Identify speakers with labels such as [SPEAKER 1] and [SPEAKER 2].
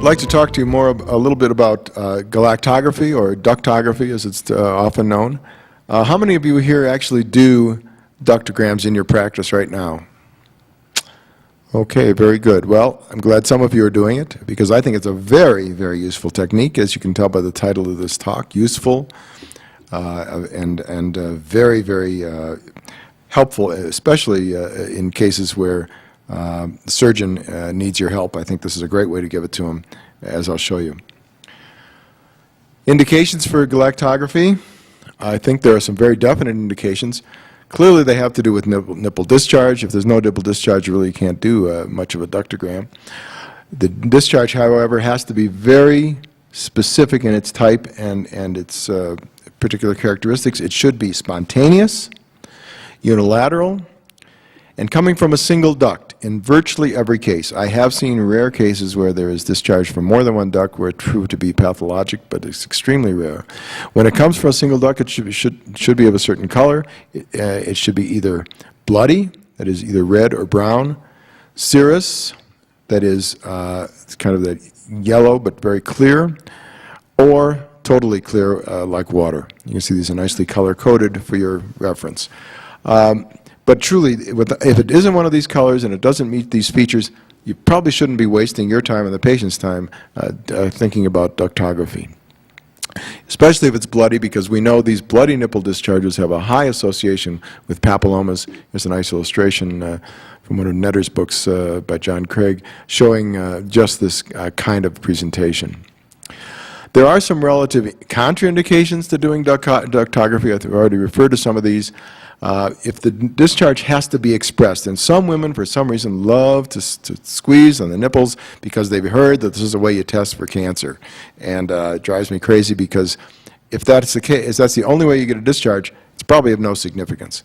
[SPEAKER 1] I'd like to talk to you a little bit about galactography, or ductography as it's often known. How many of you here actually do ductograms in your practice right now? Okay, very good. Well, I'm glad some of you are doing it, because I think it's a very, very useful technique, as you can tell by the title of this talk. Useful and very, very helpful, especially in cases where the surgeon needs your help. I think this is a great way to give it to him, as I'll show you. Indications for galactography. I think there are some very definite indications. Clearly they have to do with nipple discharge. If there's no nipple discharge, you really can't do much of a ductogram. The discharge, however, has to be very specific in its type and its particular characteristics. It should be spontaneous, unilateral, and coming from a single duct in virtually every case. I have seen rare cases where there is discharge from more than one duct where it proved to be pathologic, but it's extremely rare. When it comes from a single duct, it should be of a certain color. It should be either bloody, that is either red or brown, serous, that is it's kind of that yellow but very clear, or totally clear like water. You can see these are nicely color-coded for your reference. But truly, if it isn't one of these colors and it doesn't meet these features, you probably shouldn't be wasting your time and the patient's time thinking about ductography. Especially if it's bloody, because we know these bloody nipple discharges have a high association with papillomas. There's a nice illustration from one of Netter's books by John Craig showing just this kind of presentation. There are some relative contraindications to doing ductography. I've already referred to some of these. If the discharge has to be expressed, and some women for some reason love to squeeze on the nipples because they've heard that this is a way you test for cancer, and it drives me crazy, because if that's the case, if that's the only way you get a discharge, it's probably of no significance.